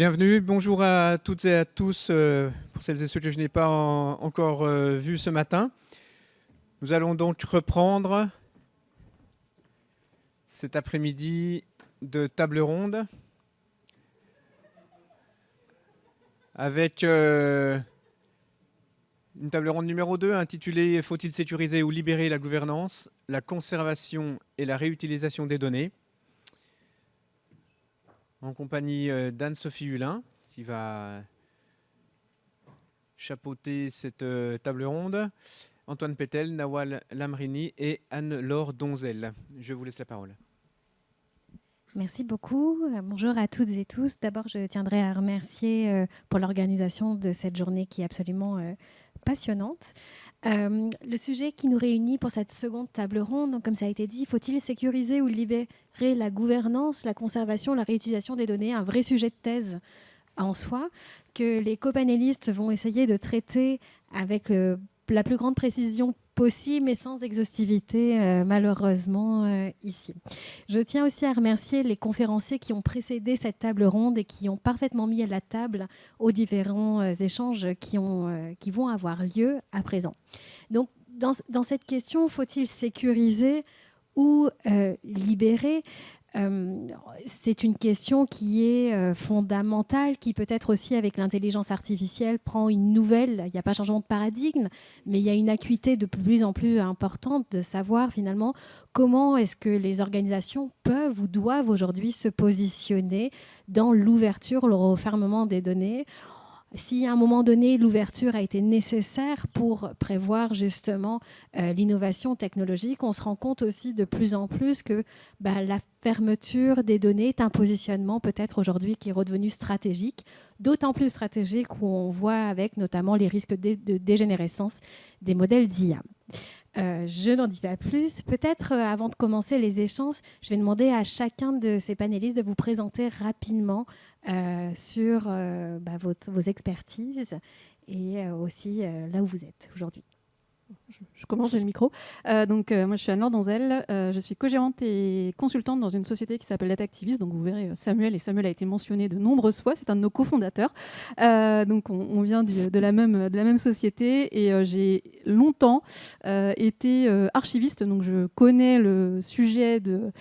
Bienvenue, bonjour à toutes et à tous, pour celles et ceux que je n'ai pas encore vus ce matin. Nous allons donc reprendre cet après-midi de table ronde avec une table ronde numéro 2 intitulée « Faut-il sécuriser ou libérer la gouvernance, la conservation et la réutilisation des données ?» en compagnie d'Anne-Sophie Hulin, qui va chapeauter cette table ronde, Antoine Pétel, Nawal Lamrini et Anne-Laure Donzel. Je vous laisse la parole. Merci beaucoup. Bonjour à toutes et tous. D'abord, je tiendrai à remercier pour l'organisation de cette journée qui est absolument passionnante. Le sujet qui nous réunit pour cette seconde table ronde, donc comme ça a été dit, faut-il sécuriser ou libérer la gouvernance, la conservation, la réutilisation des données, un vrai sujet de thèse en soi, que les copanélistes vont essayer de traiter avec la plus grande précision possible, mais sans exhaustivité, malheureusement, ici. Je tiens aussi à remercier les conférenciers qui ont précédé cette table ronde et qui ont parfaitement mis à la table aux différents échanges qui vont avoir lieu à présent. Donc, dans cette question, faut-il sécuriser ou libérer ? C'est une question qui est fondamentale, qui peut-être aussi avec l'intelligence artificielle prend une nouvelle, il n'y a pas changement de paradigme, mais il y a une acuité de plus en plus importante de savoir finalement comment est-ce que les organisations peuvent ou doivent aujourd'hui se positionner dans l'ouverture, le refermement des données. Si à un moment donné, l'ouverture a été nécessaire pour prévoir justement l'innovation technologique, on se rend compte aussi de plus en plus que la fermeture des données est un positionnement peut-être aujourd'hui qui est redevenu stratégique, d'autant plus stratégique où on voit avec notamment les risques de dégénérescence des modèles d'IA. Je n'en dis pas plus. Peut-être avant de commencer les échanges, je vais demander à chacun de ces panélistes de vous présenter rapidement sur vos expertises et aussi là où vous êtes aujourd'hui. Je commence, j'ai le micro. Moi, je suis Anne-Laure Donzel. Je suis co-gérante et consultante dans une société qui s'appelle Data Activist. Donc, vous verrez Samuel, et Samuel a été mentionné de nombreuses fois. C'est un de nos cofondateurs. On vient de la même société et j'ai longtemps été archiviste. Donc, je connais le sujet de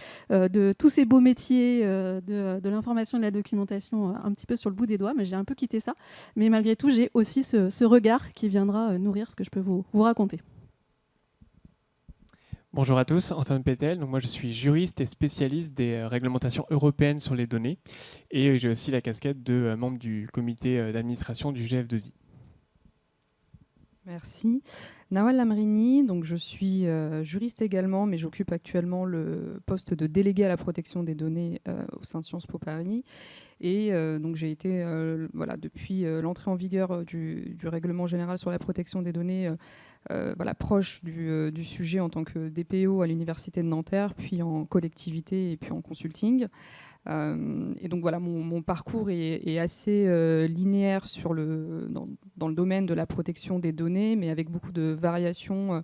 tous ces beaux métiers de l'information et de la documentation un petit peu sur le bout des doigts, mais j'ai un peu quitté ça. Mais malgré tout, j'ai aussi ce regard qui viendra nourrir ce que je peux vous raconter. Bonjour à tous, Antoine Pétel. Donc moi je suis juriste et spécialiste des réglementations européennes sur les données et j'ai aussi la casquette de membre du comité d'administration du GF2I. Merci. Nawal Lamrini, donc je suis juriste également, mais j'occupe actuellement le poste de délégué à la protection des données au sein de Sciences Po Paris. Et donc j'ai été, depuis l'entrée en vigueur du règlement général sur la protection des données, proche du sujet en tant que DPO à l'Université de Nanterre, puis en collectivité et puis en consulting. Et donc voilà, mon parcours est assez linéaire dans le domaine de la protection des données, mais avec beaucoup de variations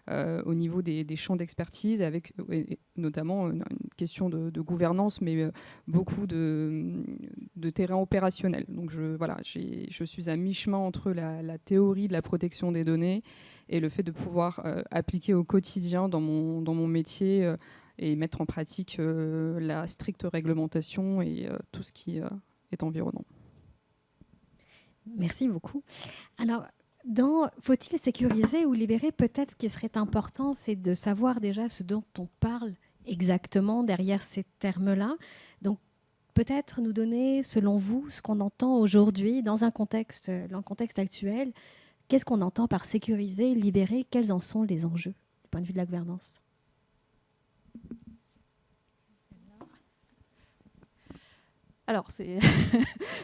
au niveau des champs d'expertise, avec notamment une question de gouvernance, mais beaucoup de terrain opérationnel. Donc je suis à mi-chemin entre la théorie de la protection des données et le fait de pouvoir appliquer au quotidien dans mon métier et mettre en pratique la stricte réglementation et tout ce qui est environnant. Merci beaucoup. Alors, faut-il sécuriser ou libérer, peut-être ce qui serait important, c'est de savoir déjà ce dont on parle exactement derrière ces termes-là. Donc, peut-être nous donner, selon vous, ce qu'on entend aujourd'hui dans le contexte actuel. Qu'est-ce qu'on entend par sécuriser, libérer? Quels en sont les enjeux du point de vue de la gouvernance? Alors, c'est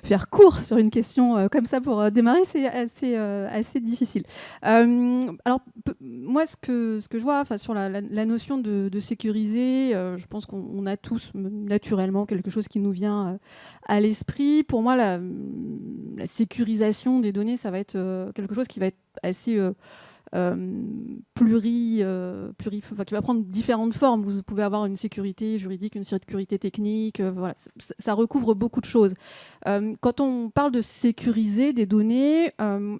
faire court sur une question comme ça pour démarrer, c'est assez difficile. Moi, ce que je vois sur la notion de sécuriser, je pense qu'on a tous naturellement quelque chose qui nous vient à l'esprit. Pour moi, la sécurisation des données, ça va être quelque chose qui va être assez qui va prendre différentes formes. Vous pouvez avoir une sécurité juridique, une sécurité technique, voilà, ça recouvre beaucoup de choses. Quand on parle de sécuriser des données,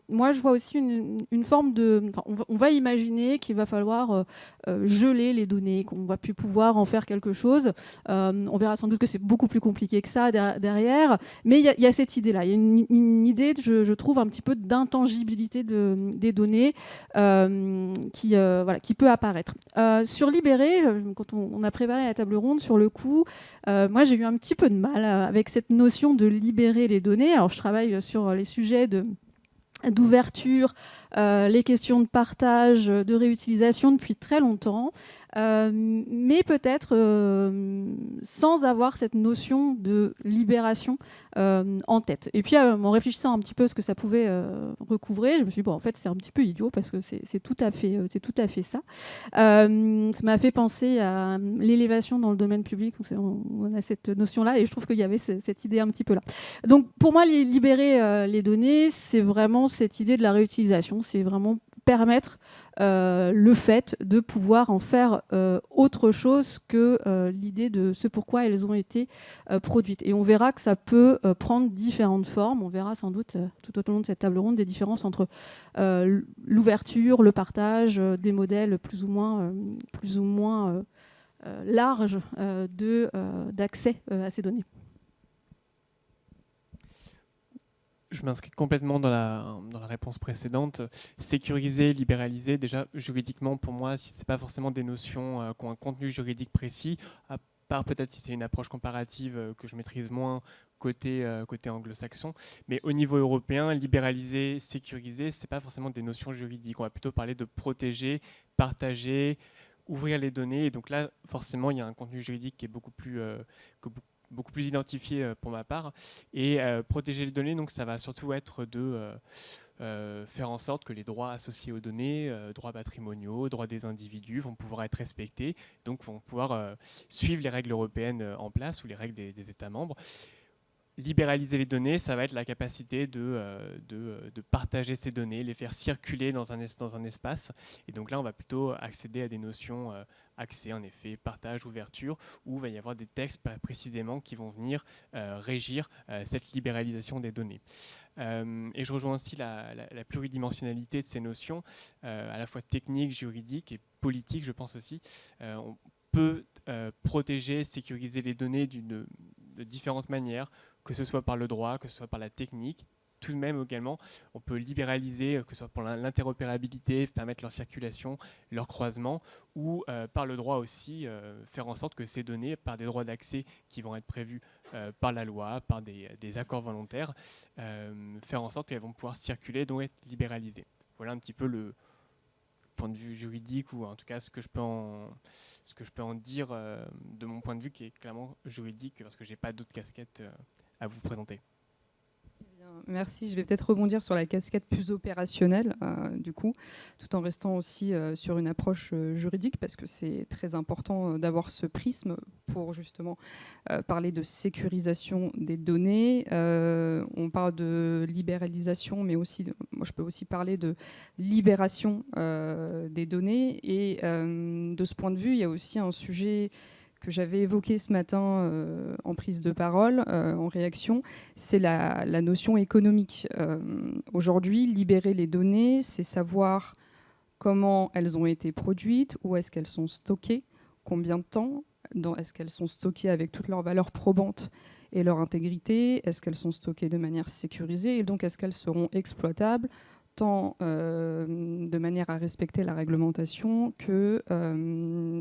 moi je vois aussi une forme de... On va imaginer qu'il va falloir geler les données, qu'on va plus pouvoir en faire quelque chose. On verra sans doute que c'est beaucoup plus compliqué que ça derrière, mais il y a cette idée-là. Il y a une idée, je trouve, un petit peu d'intangibilité des données qui peut apparaître. Sur Libéré, quand on a préparé la table ronde, sur le coup, moi j'ai eu un petit peu de mal avec cette notion de libérer les données. Alors je travaille sur les sujets d'ouverture, les questions de partage, de réutilisation depuis très longtemps, mais peut-être sans avoir cette notion de libération en tête. Et puis en réfléchissant un petit peu à ce que ça pouvait recouvrer, je me suis dit, bon, en fait c'est un petit peu idiot parce que c'est tout à fait ça. Ça m'a fait penser à l'élévation dans le domaine public, où on a cette notion-là, et je trouve qu'il y avait cette idée un petit peu là. Donc pour moi, libérer les données, c'est vraiment cette idée de la réutilisation, c'est vraiment permettre le fait de pouvoir en faire autre chose que l'idée de ce pourquoi elles ont été produites. Et on verra que ça peut prendre différentes formes. On verra sans doute tout au long de cette table ronde des différences entre l'ouverture, le partage, des modèles plus ou moins larges d'accès à ces données. Je m'inscris complètement dans la réponse précédente. Sécuriser, libéraliser, déjà juridiquement pour moi, si ce n'est pas forcément des notions qui ont un contenu juridique précis, à part peut-être si c'est une approche comparative que je maîtrise moins côté anglo-saxon, mais au niveau européen, libéraliser, sécuriser, ce n'est pas forcément des notions juridiques. On va plutôt parler de protéger, partager, ouvrir les données. Et donc là, forcément, il y a un contenu juridique qui est beaucoup plus identifié pour ma part. Et protéger les données, donc ça va surtout être de faire en sorte que les droits associés aux données, droits patrimoniaux, droits des individus, vont pouvoir être respectés, donc vont pouvoir suivre les règles européennes en place ou les règles des États membres. Libéraliser les données, ça va être la capacité de partager ces données, les faire circuler dans un espace. Et donc là, on va plutôt accéder à des notions accès, en effet, partage, ouverture, où il va y avoir des textes précisément qui vont venir régir cette libéralisation des données. Et je rejoins aussi la pluridimensionnalité de ces notions, à la fois techniques, juridiques et politiques, je pense aussi. On peut protéger, sécuriser les données de différentes manières, que ce soit par le droit, que ce soit par la technique. Tout de même également, on peut libéraliser, que ce soit pour l'interopérabilité, permettre leur circulation, leur croisement, ou par le droit aussi, faire en sorte que ces données, par des droits d'accès qui vont être prévus par la loi, par des accords volontaires, faire en sorte qu'elles vont pouvoir circuler, donc être libéralisées. Voilà un petit peu le point de vue juridique, ou en tout cas ce que je peux en dire de mon point de vue, qui est clairement juridique, parce que je n'ai pas d'autres casquettes à vous présenter. Merci. Je vais peut-être rebondir sur la casquette plus opérationnelle, du coup, tout en restant aussi sur une approche juridique, parce que c'est très important d'avoir ce prisme pour justement parler de sécurisation des données. On parle de libéralisation, mais aussi, moi je peux aussi parler de libération des données. Et de ce point de vue, il y a aussi un sujet que j'avais évoqué ce matin en prise de parole, en réaction, c'est la notion économique. Aujourd'hui, libérer les données, c'est savoir comment elles ont été produites, où est-ce qu'elles sont stockées, combien de temps, est-ce qu'elles sont stockées avec toute leur valeur probante et leur intégrité, est-ce qu'elles sont stockées de manière sécurisée, et donc est-ce qu'elles seront exploitables, tant de manière à respecter la réglementation que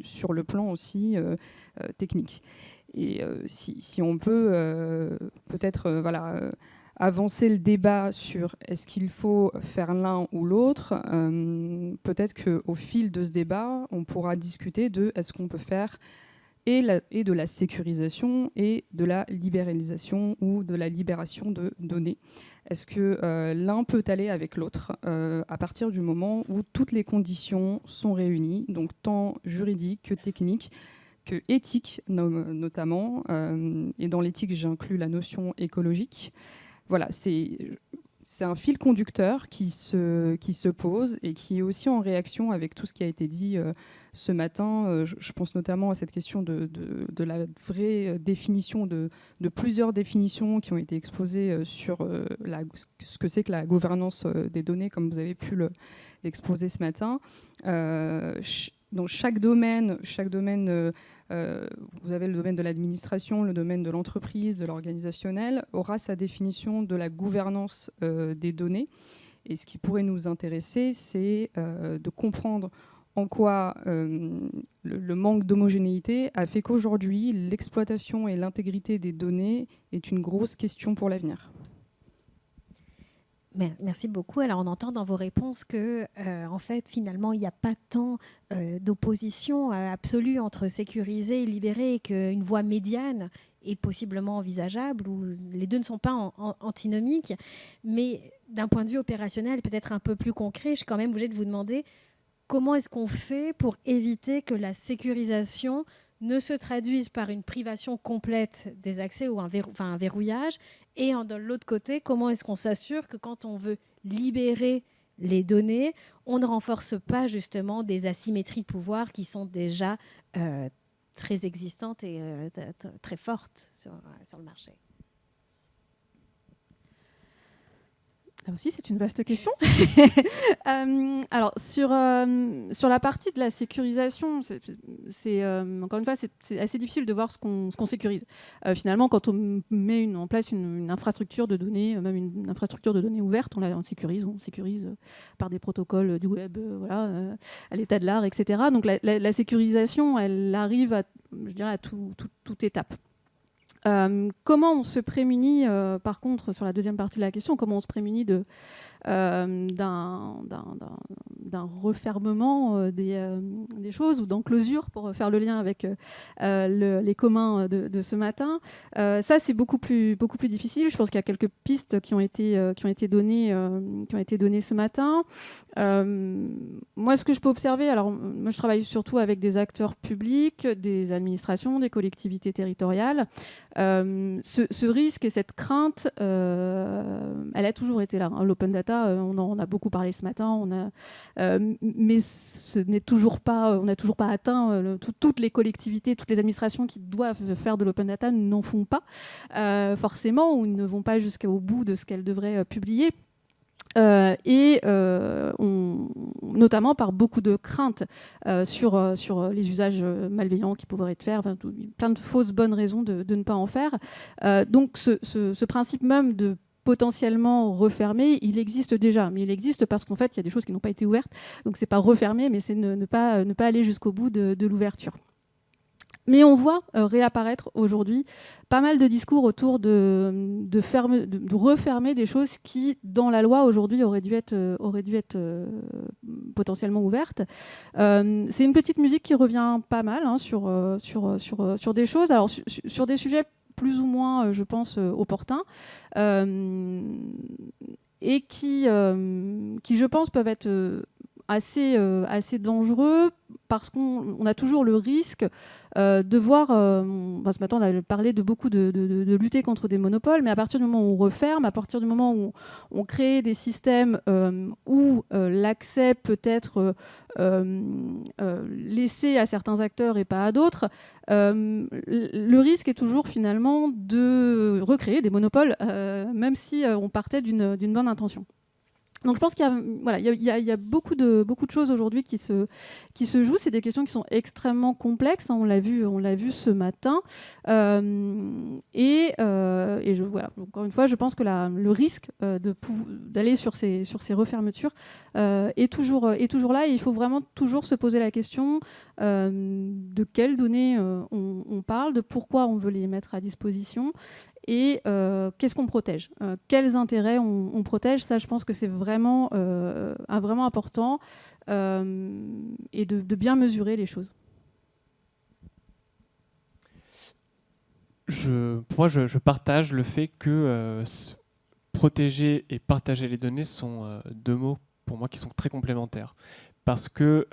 sur le plan aussi technique. Et si on peut peut-être avancer le débat sur est-ce qu'il faut faire l'un ou l'autre, peut-être qu'au fil de ce débat, on pourra discuter de est-ce qu'on peut faire et de la sécurisation et de la libéralisation ou de la libération de données. Est-ce que l'un peut aller avec l'autre à partir du moment où toutes les conditions sont réunies, donc tant juridiques que techniques, que éthiques notamment, et dans l'éthique j'inclus la notion écologique. Voilà, c'est c'est un fil conducteur qui se pose et qui est aussi en réaction avec tout ce qui a été dit ce matin. Je pense notamment à cette question de la vraie définition, de plusieurs définitions qui ont été exposées sur ce que c'est que la gouvernance des données, comme vous avez pu l'exposer ce matin. Dans chaque domaine, vous avez le domaine de l'administration, le domaine de l'entreprise, de l'organisationnel, aura sa définition de la gouvernance des données. Et ce qui pourrait nous intéresser, c'est de comprendre en quoi le manque d'homogénéité a fait qu'aujourd'hui, l'exploitation et l'intégrité des données est une grosse question pour l'avenir. Merci beaucoup. Alors, on entend dans vos réponses que, en fait, finalement, il n'y a pas tant d'opposition absolue entre sécuriser et libérer, et qu'une voie médiane est possiblement envisageable, où les deux ne sont pas antinomiques. Mais d'un point de vue opérationnel, peut-être un peu plus concret, je suis quand même obligée de vous demander comment est-ce qu'on fait pour éviter que la sécurisation ne se traduisent par une privation complète des accès ou un verrouillage. Et de l'autre côté, comment est-ce qu'on s'assure que quand on veut libérer les données, on ne renforce pas justement des asymétries de pouvoir qui sont déjà très existantes et très fortes sur le marché. Là aussi, c'est une vaste question. Alors, sur la partie de la sécurisation, encore une fois, c'est assez difficile de voir ce qu'on sécurise. Finalement, quand on met en place une infrastructure de données, même une infrastructure de données ouverte, on sécurise par des protocoles du web, à l'état de l'art, etc. Donc, la sécurisation, elle arrive à toute étape. Comment on se prémunit, par contre, sur la deuxième partie de la question, comment on se prémunit d'un refermement des choses ou d'enclosure, pour faire le lien avec les communs de ce matin. Ça, c'est beaucoup plus difficile. Je pense qu'il y a quelques pistes qui ont été données ce matin. Moi, ce que je peux observer, alors moi, je travaille surtout avec des acteurs publics, des administrations, des collectivités territoriales. Ce risque et cette crainte, elle a toujours été là. L'open data, on en a beaucoup parlé ce matin, mais on n'a toujours pas atteint toutes les collectivités, toutes les administrations qui doivent faire de l'open data n'en font pas forcément, ou ne vont pas jusqu'au bout de ce qu'elles devraient publier. Notamment par beaucoup de craintes sur les usages malveillants qui pourraient être faits, plein de fausses bonnes raisons de ne pas en faire. Donc ce principe même de potentiellement refermer, il existe déjà, mais il existe parce qu'en fait il y a des choses qui n'ont pas été ouvertes, donc c'est pas refermer, mais c'est ne pas aller jusqu'au bout de l'ouverture. Mais on voit réapparaître aujourd'hui pas mal de discours autour de refermer des choses qui, dans la loi aujourd'hui, auraient dû être potentiellement ouvertes. C'est une petite musique qui revient pas mal sur des choses, alors sur des sujets plus ou moins, je pense, opportuns, et qui, je pense, peuvent être assez dangereux, parce qu'on a toujours le risque de voir, ce matin on a parlé de beaucoup de lutter contre des monopoles, mais à partir du moment où on referme, à partir du moment où on crée des systèmes où l'accès peut être laissé à certains acteurs et pas à d'autres, le risque est toujours finalement de recréer des monopoles, même si on partait d'une bonne intention. Donc je pense qu'il y a beaucoup de choses aujourd'hui qui se jouent. C'est des questions qui sont extrêmement complexes. On l'a vu ce matin. Encore une fois, je pense que le risque d'aller sur ces refermetures est toujours là. Et il faut vraiment toujours se poser la question de quelles données on parle, de pourquoi on veut les mettre à disposition. Et qu'est-ce qu'on protège, quels intérêts on protège. Ça, je pense que c'est vraiment important, et de bien mesurer les choses. Pour moi, je partage le fait que protéger et partager les données sont deux mots, pour moi, qui sont très complémentaires. Parce que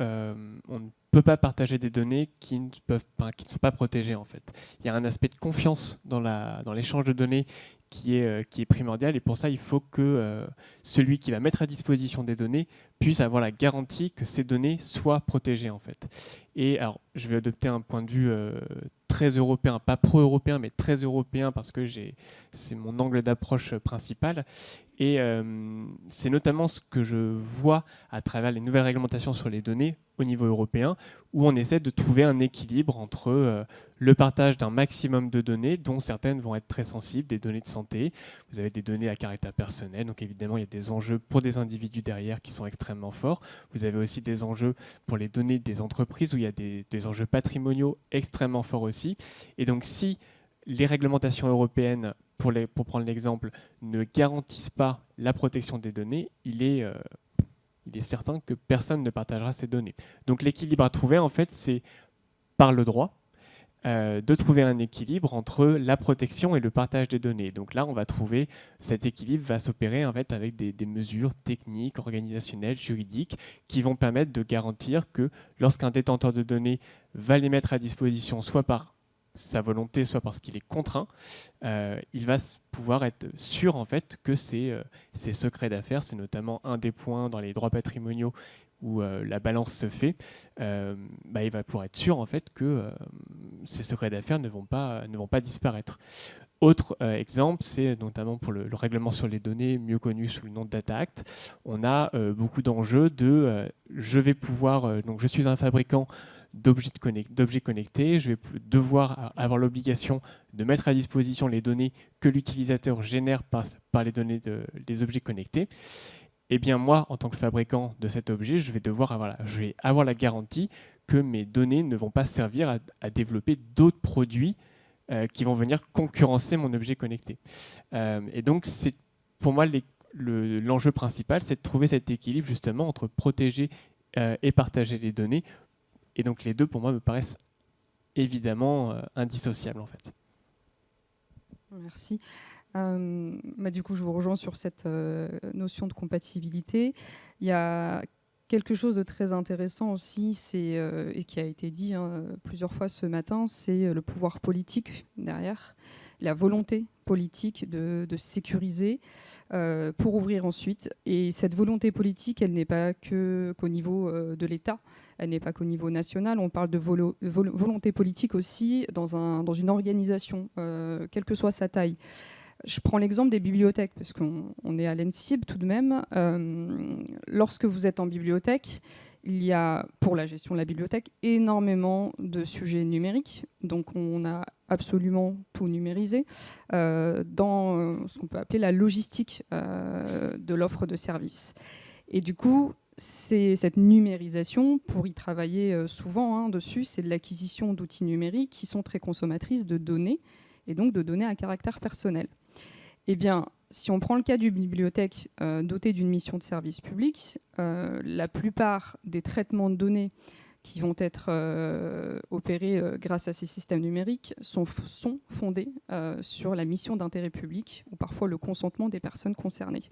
on ne peut pas partager des données qui ne sont pas protégées, en fait. Il y a un aspect de confiance dans l'échange de données qui est primordial. Et pour ça, il faut que celui qui va mettre à disposition des données puisse avoir la garantie que ces données soient protégées, en fait. Et alors, je vais adopter un point de vue très européen, pas pro-européen, mais très européen, parce que c'est mon angle d'approche principal. Et c'est notamment ce que je vois à travers les nouvelles réglementations sur les données au niveau européen, où on essaie de trouver un équilibre entre le partage d'un maximum de données, dont certaines vont être très sensibles, des données de santé. Vous avez des données à caractère personnel, donc évidemment il y a des enjeux pour des individus derrière qui sont extrêmement forts. Vous avez aussi des enjeux pour les données des entreprises, où il y a des enjeux patrimoniaux extrêmement forts aussi. Et donc si les réglementations européennes, pour prendre l'exemple, ne garantissent pas la protection des données, il est certain que personne ne partagera ces données. Donc l'équilibre à trouver, en fait, c'est par le droit, de trouver un équilibre entre la protection et le partage des données. Donc là, on va trouver, cet équilibre va s'opérer en fait avec des mesures techniques, organisationnelles, juridiques, qui vont permettre de garantir que lorsqu'un détenteur de données va les mettre à disposition, soit par sa volonté, soit parce qu'il est contraint, il va pouvoir être sûr en fait que ces secrets d'affaires, c'est notamment un des points dans les droits patrimoniaux où la balance se fait, il va pouvoir être sûr en fait que ces secrets d'affaires ne vont pas disparaître. Autre exemple, c'est notamment pour le règlement sur les données, mieux connu sous le nom de Data Act. On a beaucoup d'enjeux je vais pouvoir, donc je suis un fabricant d'objets connectés, je vais devoir avoir l'obligation de mettre à disposition les données que l'utilisateur génère par les données des objets connectés. Eh bien moi, en tant que fabricant de cet objet, je vais avoir la garantie que mes données ne vont pas servir à développer d'autres produits qui vont venir concurrencer mon objet connecté. Et donc, pour moi, l'enjeu principal, c'est de trouver cet équilibre justement entre protéger et partager les données. Et donc, les deux, pour moi, me paraissent évidemment indissociables, en fait. Merci. Du coup, je vous rejoins sur cette notion de compatibilité. Il y a quelque chose de très intéressant aussi, et qui a été dit plusieurs fois ce matin, c'est le pouvoir politique derrière, la volonté politique de sécuriser pour ouvrir ensuite. Et cette volonté politique, elle n'est pas qu'au niveau de l'État, elle n'est pas qu'au niveau national. On parle de volonté politique aussi dans une organisation, quelle que soit sa taille. Je prends l'exemple des bibliothèques, parce qu'on est à l'ENSIB tout de même. Lorsque vous êtes en bibliothèque, il y a, pour la gestion de la bibliothèque, énormément de sujets numériques. Donc on a absolument tout numérisé dans ce qu'on peut appeler la logistique de l'offre de services. Et du coup, c'est cette numérisation, pour y travailler souvent dessus, c'est de l'acquisition d'outils numériques qui sont très consommatrices de données, et donc de données à caractère personnel. Eh bien, si on prend le cas d'une bibliothèque dotée d'une mission de service public, la plupart des traitements de données qui vont être opérés grâce à ces systèmes numériques sont fondés sur la mission d'intérêt public ou parfois le consentement des personnes concernées.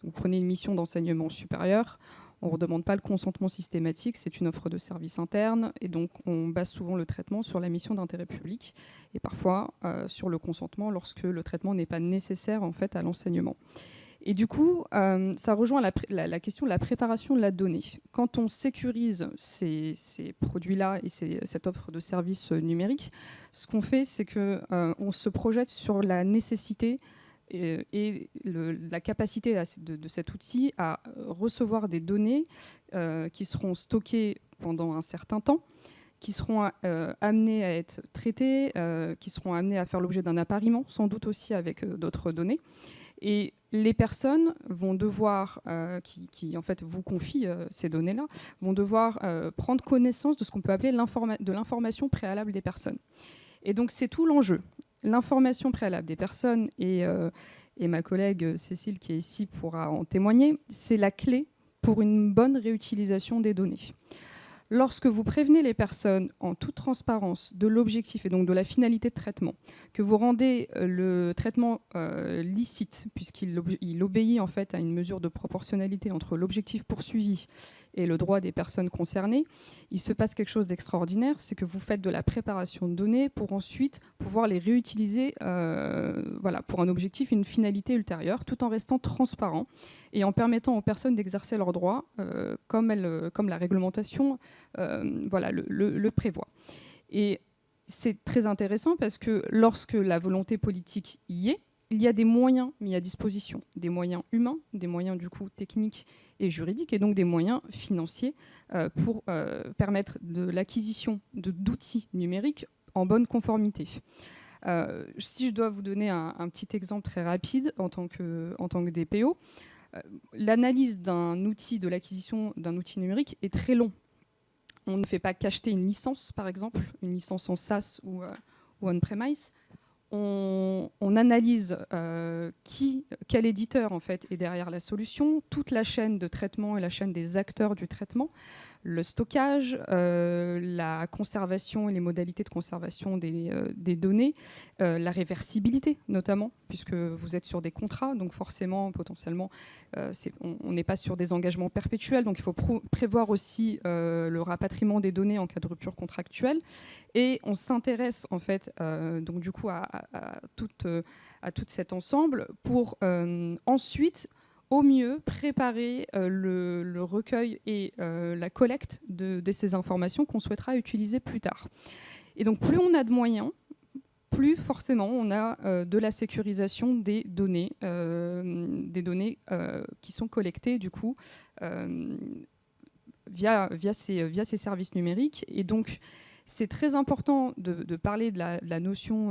Vous prenez une mission d'enseignement supérieur, on ne redemande pas le consentement systématique, c'est une offre de service interne, et donc on base souvent le traitement sur la mission d'intérêt public, et parfois sur le consentement lorsque le traitement n'est pas nécessaire en fait, à l'enseignement. Et du coup, ça rejoint la question de la préparation de la donnée. Quand on sécurise ces produits-là et cette offre de services numériques, ce qu'on fait, c'est qu'on se projette sur la nécessité et la capacité de cet outil à recevoir des données qui seront stockées pendant un certain temps, qui seront amenées à être traitées, qui seront amenées à faire l'objet d'un appariement, sans doute aussi avec d'autres données. Et les personnes vont devoir, qui en fait vous confient ces données-là, vont devoir prendre connaissance de ce qu'on peut appeler de l'information préalable des personnes. Et donc c'est tout l'enjeu. L'information préalable des personnes, et ma collègue Cécile qui est ici pourra en témoigner, c'est la clé pour une bonne réutilisation des données. Lorsque vous prévenez les personnes en toute transparence de l'objectif et donc de la finalité de traitement, que vous rendez le traitement licite, puisqu'il obéit en fait à une mesure de proportionnalité entre l'objectif poursuivi et le droit des personnes concernées, il se passe quelque chose d'extraordinaire, c'est que vous faites de la préparation de données pour ensuite pouvoir les réutiliser pour un objectif, une finalité ultérieure, tout en restant transparent et en permettant aux personnes d'exercer leurs droits comme la réglementation le prévoit. Et c'est très intéressant parce que lorsque la volonté politique y est, il y a des moyens mis à disposition, des moyens humains, des moyens du coup techniques et juridiques, et donc des moyens financiers pour permettre de l'acquisition d'outils numériques en bonne conformité. Si je dois vous donner un petit exemple très rapide en tant que DPO, l'analyse d'un outil, de l'acquisition d'un outil numérique est très long. On ne fait pas qu'acheter une licence, par exemple, une licence en SaaS ou on-premise. On analyse quel éditeur en fait, est derrière la solution, toute la chaîne de traitement et la chaîne des acteurs du traitement, le stockage, la conservation et les modalités de conservation des données, la réversibilité notamment, puisque vous êtes sur des contrats, donc forcément, potentiellement, on n'est pas sur des engagements perpétuels, donc il faut prévoir aussi le rapatriement des données en cas de rupture contractuelle. Et on s'intéresse en fait, donc du coup, à tout cet ensemble pour ensuite au mieux préparer le recueil et la collecte de ces informations qu'on souhaitera utiliser plus tard. Et donc plus on a de moyens, plus forcément on a de la sécurisation des données qui sont collectées du coup via ces services numériques. Et donc c'est très important de parler de la notion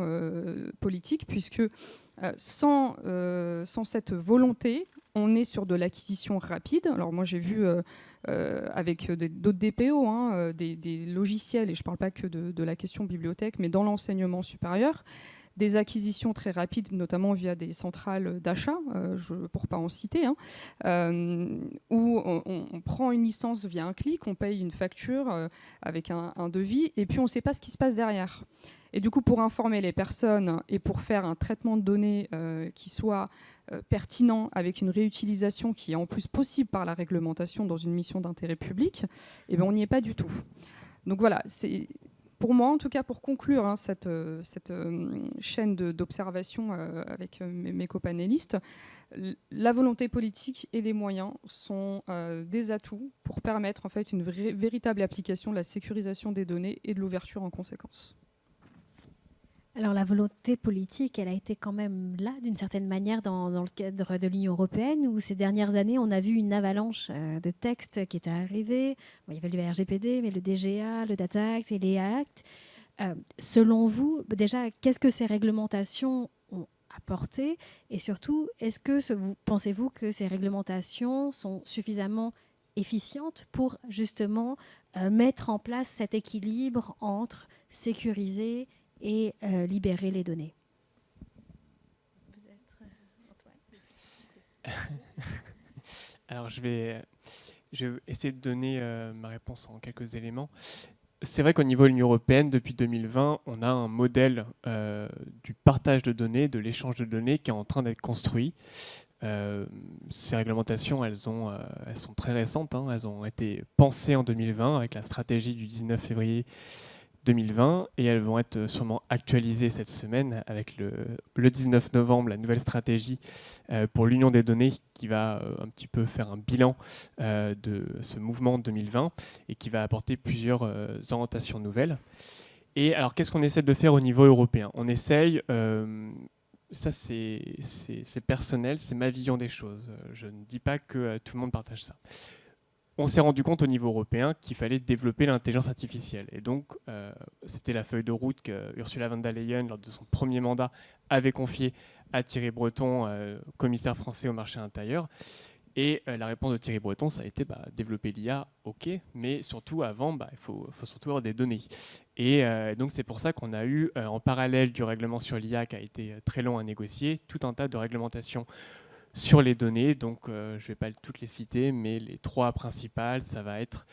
politique, puisque sans cette volonté, on est sur de l'acquisition rapide. Alors moi j'ai vu avec d'autres DPO, des logiciels, et je ne parle pas que de la question bibliothèque, mais dans l'enseignement supérieur, des acquisitions très rapides, notamment via des centrales d'achat, pour ne pas en citer, où on prend une licence via un clic, on paye une facture avec un devis, et puis on ne sait pas ce qui se passe derrière. Et du coup, pour informer les personnes et pour faire un traitement de données qui soit pertinent, avec une réutilisation qui est en plus possible par la réglementation dans une mission d'intérêt public, eh bien, on n'y est pas du tout. Donc voilà, c'est... Pour moi, en tout cas, pour conclure cette chaîne d'observation avec mes copanélistes, la volonté politique et les moyens sont des atouts pour permettre en fait, une véritable application de la sécurisation des données et de l'ouverture en conséquence. Alors la volonté politique, elle a été quand même là, d'une certaine manière, dans le cadre de l'Union européenne, où ces dernières années, on a vu une avalanche de textes qui étaient arrivés. Bon, il y avait le RGPD, mais le DGA, le Data Act et les Acts. Selon vous, déjà, qu'est-ce que ces réglementations ont apporté? Et surtout, pensez-vous que ces réglementations sont suffisamment efficientes pour justement mettre en place cet équilibre entre sécuriser et libérer les données? Alors, je vais essayer de donner ma réponse en quelques éléments. C'est vrai qu'au niveau de l'Union européenne, depuis 2020, on a un modèle du partage de données, de l'échange de données qui est en train d'être construit. Ces réglementations, elles sont très récentes. Elles ont été pensées en 2020 avec la stratégie du 19 février 2020 et elles vont être sûrement actualisées cette semaine avec le 19 novembre, la nouvelle stratégie pour l'Union des données qui va un petit peu faire un bilan de ce mouvement 2020 et qui va apporter plusieurs orientations nouvelles. Et alors, qu'est-ce qu'on essaie de faire au niveau européen? On essaye, ça c'est personnel, c'est ma vision des choses. Je ne dis pas que tout le monde partage ça. On s'est rendu compte au niveau européen qu'il fallait développer l'intelligence artificielle. Et donc, c'était la feuille de route que Ursula von der Leyen, lors de son premier mandat, avait confiée à Thierry Breton, commissaire français au marché intérieur. Et la réponse de Thierry Breton, ça a été développer l'IA, ok, mais surtout avant, il faut surtout avoir des données. Et donc, c'est pour ça qu'on a eu, en parallèle du règlement sur l'IA qui a été très long à négocier, tout un tas de réglementations sur les données. Donc je ne vais pas toutes les citer, mais les trois principales, ça va être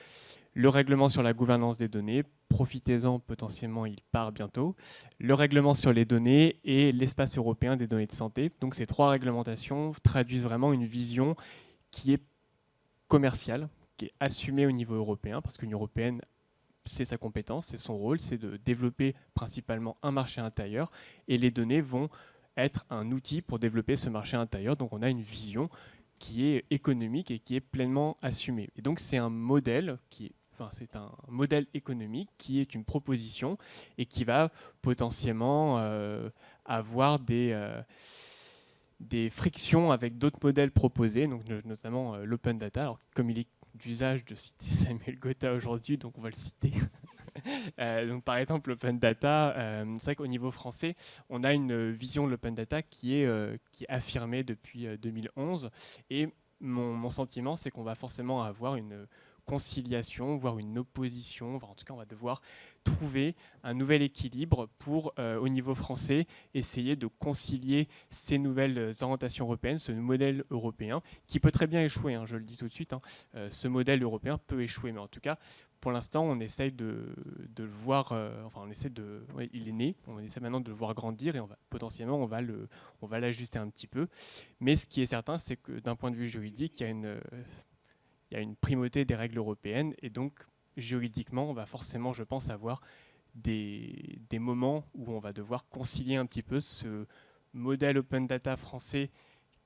le règlement sur la gouvernance des données, profitez-en, potentiellement il part bientôt, le règlement sur les données et l'espace européen des données de santé. Donc ces trois réglementations traduisent vraiment une vision qui est commerciale, qui est assumé au niveau européen, parce que l'Union européenne, c'est sa compétence, c'est son rôle, c'est de développer principalement un marché intérieur, et les données vont être un outil pour développer ce marché intérieur. Donc on a une vision qui est économique et qui est pleinement assumée. Et donc c'est un modèle c'est un modèle économique qui est une proposition et qui va potentiellement avoir des frictions avec d'autres modèles proposés, donc notamment l'open data. Alors, comme il est d'usage de citer Samuel Gotha aujourd'hui, donc on va le citer. Donc, par exemple, l'open data, c'est vrai qu'au niveau français, on a une vision de l'open data qui est affirmée depuis 2011. Et mon sentiment, c'est qu'on va forcément avoir une conciliation, voire une opposition, en tout cas on va devoir trouver un nouvel équilibre pour, au niveau français, essayer de concilier ces nouvelles orientations européennes, ce modèle européen, qui peut très bien échouer, je le dis tout de suite, ce modèle européen peut échouer, mais en tout cas, pour l'instant, on essaye de le voir, il est né, on essaie maintenant de le voir grandir, et potentiellement, on va l'ajuster un petit peu, mais ce qui est certain, c'est que d'un point de vue juridique, il y a une primauté des règles européennes, et donc juridiquement, on va forcément, je pense, avoir des moments où on va devoir concilier un petit peu ce modèle open data français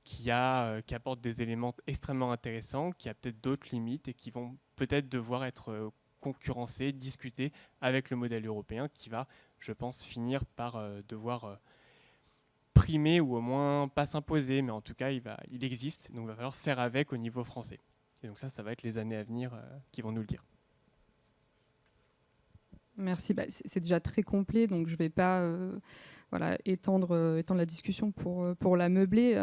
qui apporte des éléments extrêmement intéressants, qui a peut-être d'autres limites et qui vont peut-être devoir être concurrencés, discutés avec le modèle européen qui va, je pense, finir par devoir primer ou au moins pas s'imposer, mais en tout cas, il existe, donc il va falloir faire avec au niveau français. Et donc ça va être les années à venir qui vont nous le dire. Merci, c'est déjà très complet, donc je ne vais pas étendre la discussion pour la meubler.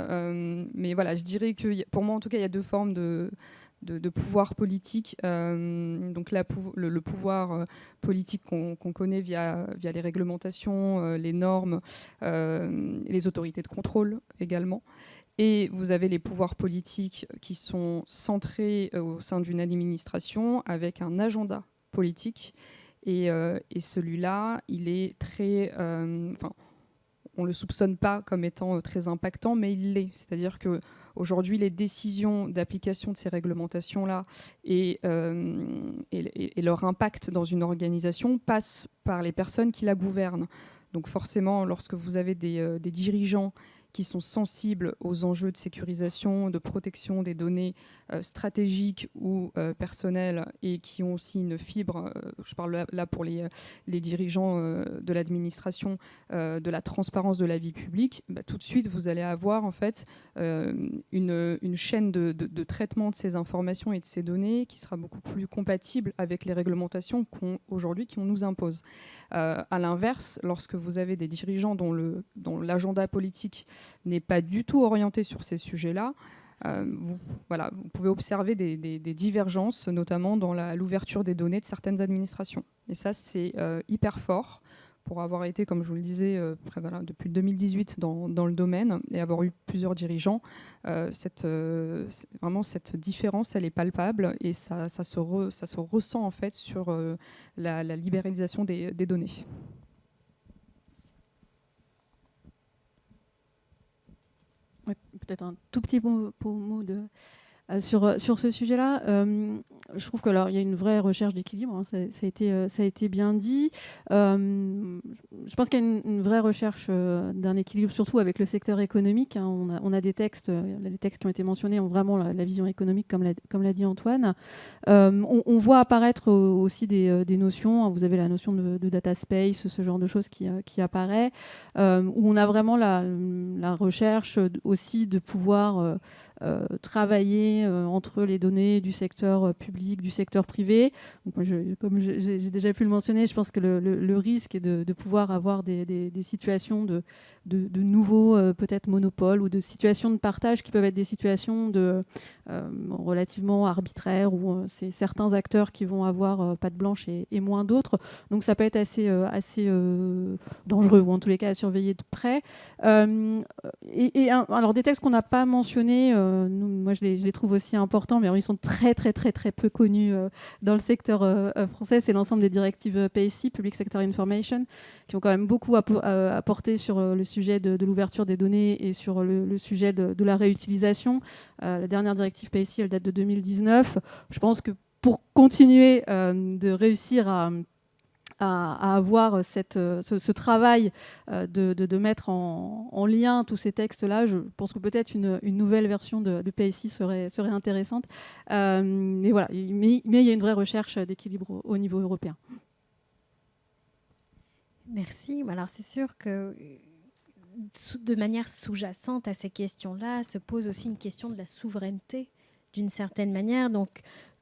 Mais voilà, je dirais que pour moi, en tout cas, il y a deux formes de pouvoir politique. Donc le pouvoir politique qu'on connaît via les réglementations, les normes, les autorités de contrôle également. Et vous avez les pouvoirs politiques qui sont centrés au sein d'une administration avec un agenda politique. Et celui-là, il est très... on ne le soupçonne pas comme étant très impactant, mais il l'est. C'est-à-dire qu'aujourd'hui, les décisions d'application de ces réglementations-là et leur impact dans une organisation passent par les personnes qui la gouvernent. Donc forcément, lorsque vous avez des dirigeants qui sont sensibles aux enjeux de sécurisation, de protection des données stratégiques ou personnelles et qui ont aussi une fibre, je parle là pour les dirigeants de l'administration, de la transparence de la vie publique, tout de suite vous allez avoir en fait une chaîne de traitement de ces informations et de ces données qui sera beaucoup plus compatible avec les réglementations qu'on nous impose. À l'inverse, lorsque vous avez des dirigeants dont l'agenda politique n'est pas du tout orienté sur ces sujets-là, vous pouvez observer des divergences, notamment dans l'ouverture des données de certaines administrations. Et ça, c'est hyper fort pour avoir été, comme je vous le disais, depuis 2018 dans le domaine et avoir eu plusieurs dirigeants. Vraiment, cette différence, elle est palpable et ça se ressent en fait sur la libéralisation des données. Ouais, peut-être un tout petit mot sur ce sujet-là. Je trouve qu'il y a une vraie recherche d'équilibre, ça a été bien dit. Je pense qu'il y a une vraie recherche d'un équilibre, surtout avec le secteur économique. On a des textes, les textes qui ont été mentionnés ont vraiment la vision économique, comme l'a dit Antoine. On voit apparaître aussi des notions, vous avez la notion de data space, ce genre de choses qui apparaît, où on a vraiment la recherche aussi de pouvoir travailler entre les données du secteur public, du secteur privé. Donc moi, comme j'ai déjà pu le mentionner, je pense que le risque est de pouvoir avoir des situations de nouveaux peut-être monopoles ou de situations de partage qui peuvent être des situations relativement arbitraires où c'est certains acteurs qui vont avoir patte blanche et moins d'autres. Donc ça peut être assez dangereux ou en tous les cas à surveiller de près. Alors des textes qu'on n'a pas mentionnés, moi je les trouve aussi importants, mais alors, ils sont très très très très peu connu dans le secteur français, c'est l'ensemble des directives PSI, Public Sector Information, qui ont quand même beaucoup apporté sur le sujet de l'ouverture des données et sur le sujet de la réutilisation. La dernière directive PSI, elle date de 2019. Je pense que pour continuer de réussir à avoir ce travail de mettre en lien tous ces textes-là, je pense que peut-être une nouvelle version de PSI serait intéressante. Mais voilà, mais il y a une vraie recherche d'équilibre au niveau européen. Merci. Alors c'est sûr que de manière sous-jacente à ces questions-là se pose aussi une question de la souveraineté d'une certaine manière. Donc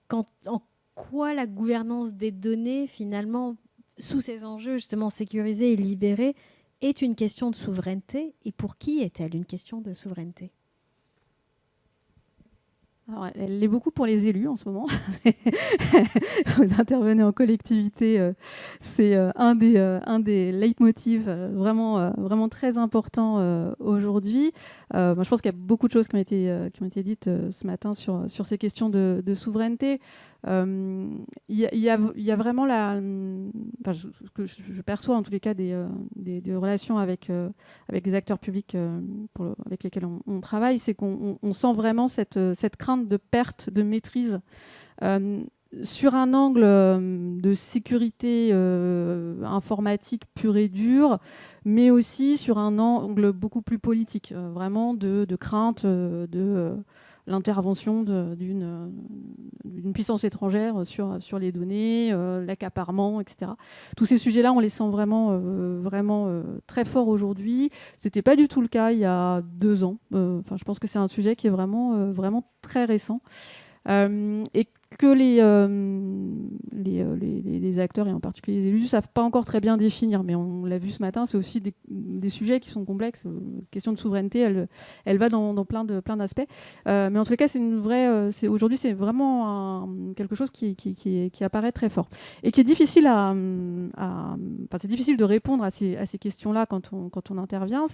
en quoi la gouvernance des données finalement sous ces enjeux justement sécurisés et libérés est une question de souveraineté, et pour qui est-elle une question de souveraineté? Alors, elle l'est beaucoup pour les élus en ce moment. Vous intervenez en collectivité, c'est un des leitmotifs vraiment très importants aujourd'hui. Moi, je pense qu'il y a beaucoup de choses qui ont été dites ce matin sur ces questions de souveraineté. Il y a vraiment ce que je perçois en tous les cas des relations avec les acteurs publics avec lesquels on travaille, c'est qu'on sent vraiment cette crainte de perte de maîtrise sur un angle de sécurité informatique pure et dure, mais aussi sur un angle beaucoup plus politique, vraiment de crainte de l'intervention d'une puissance étrangère sur les données, l'accaparement, etc. Tous ces sujets-là, on les sent vraiment très forts aujourd'hui. Ce n'était pas du tout le cas il y a 2 ans. Je pense que c'est un sujet qui est vraiment très récent. Et que les acteurs, et en particulier les élus, ne savent pas encore très bien définir. Mais on l'a vu ce matin, c'est aussi des sujets qui sont complexes. La question de souveraineté, elle va dans plein d'aspects. Mais en tout cas, aujourd'hui, c'est vraiment quelque chose qui apparaît très fort. Et qui est difficile c'est difficile de répondre à ces questions-là quand on intervient,